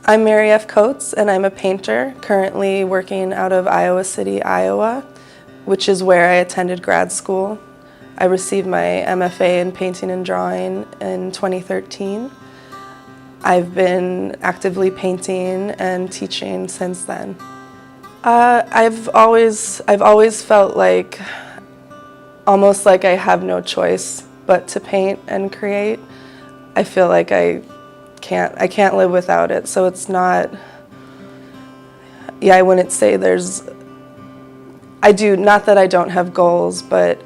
I'm Mary F. Coates, and I'm a painter, currently working out of Iowa City, Iowa, which is where I attended grad school. I received my MFA in painting and drawing in 2013. I've been actively painting and teaching since then. I've always felt like, almost like I have no choice but to paint and create. I feel like I can't live without it, so it's not, I wouldn't say not that I don't have goals, but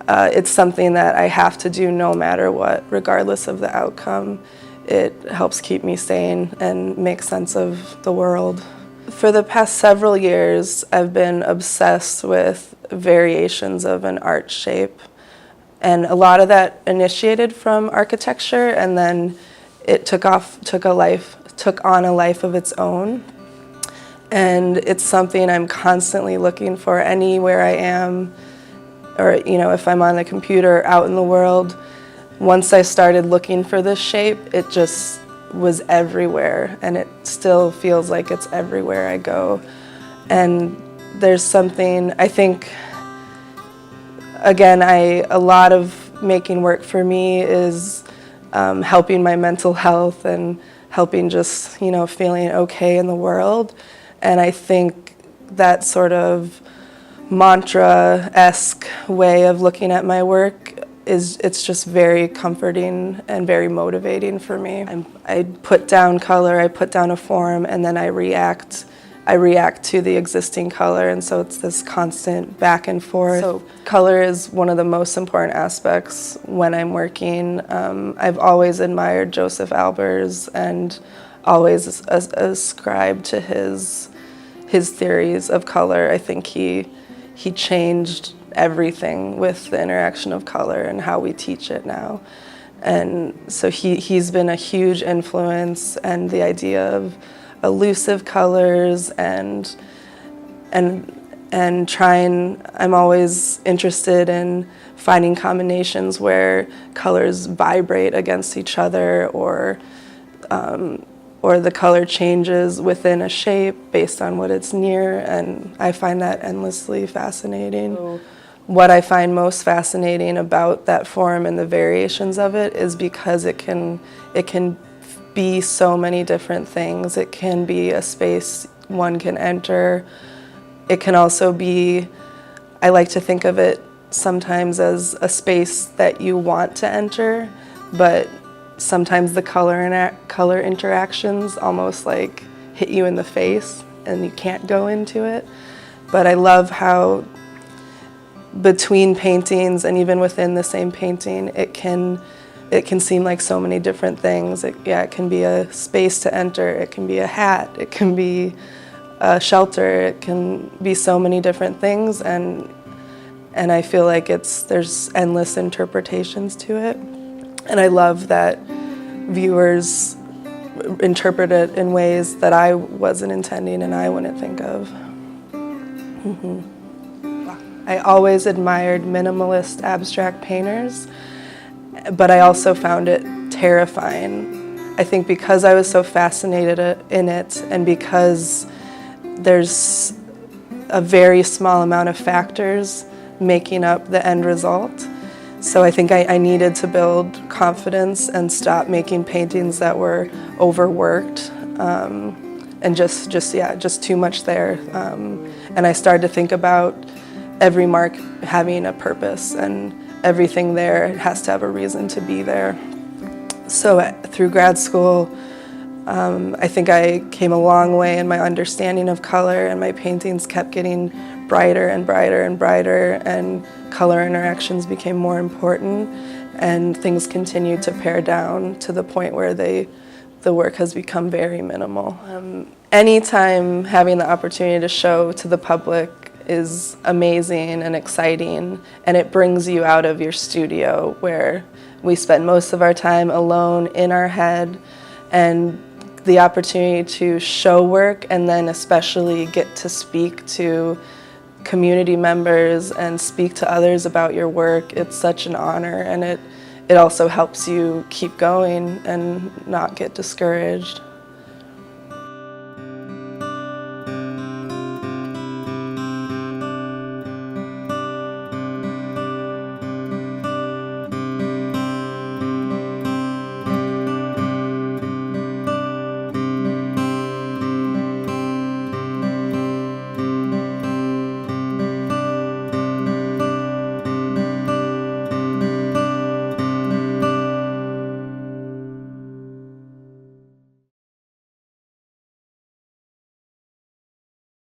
it's something that I have to do no matter what, regardless of the outcome. It helps keep me sane and make sense of the world. For the past several years, I've been obsessed with variations of an art shape. And a lot of that initiated from architecture, and then it took on a life of its own. And it's something I'm constantly looking for anywhere I am, or if I'm on the computer out in the world. Once I started looking for this shape, it just was everywhere, and it still feels like it's everywhere I go. And there's something, I think, again, a lot of making work for me is helping my mental health and helping just, feeling okay in the world. And I think that sort of mantra-esque way of looking at my work it's just very comforting and very motivating for me. I put down color, I put down a form, and then I react to the existing color, and so it's this constant back and forth. So color is one of the most important aspects when I'm working. I've always admired Joseph Albers and always ascribed to his theories of color. I think he changed everything with the interaction of color and how we teach it now. And so he's been a huge influence, and the idea of elusive colors and trying, I'm always interested in finding combinations where colors vibrate against each other, or the color changes within a shape based on what it's near, and I find that endlessly fascinating. So what I find most fascinating about that form and the variations of it is because it can be so many different things. It can be a space one can enter. It can also be, I like to think of it sometimes as a space that you want to enter, but sometimes the color interactions almost like hit you in the face and you can't go into it. But I love how between paintings and even within the same painting, it can seem like so many different things. It can be a space to enter, it can be a hat, it can be a shelter, it can be so many different things, and I feel like there's endless interpretations to it. And I love that viewers interpret it in ways that I wasn't intending and I wouldn't think of. Mm-hmm. I always admired minimalist abstract painters, but I also found it terrifying. I think because I was so fascinated in it, and because there's a very small amount of factors making up the end result. So I think I needed to build confidence and stop making paintings that were overworked and just too much there. And I started to think about every mark having a purpose, and everything there has to have a reason to be there. So through grad school, I think I came a long way in my understanding of color, and my paintings kept getting brighter and brighter and brighter, and color interactions became more important, and things continued to pare down to the point where the work has become very minimal. Anytime having the opportunity to show to the public is amazing and exciting, and it brings you out of your studio where we spend most of our time alone in our head, and the opportunity to show work and then especially get to speak to community members and speak to others about your work, it's such an honor, and it also helps you keep going and not get discouraged.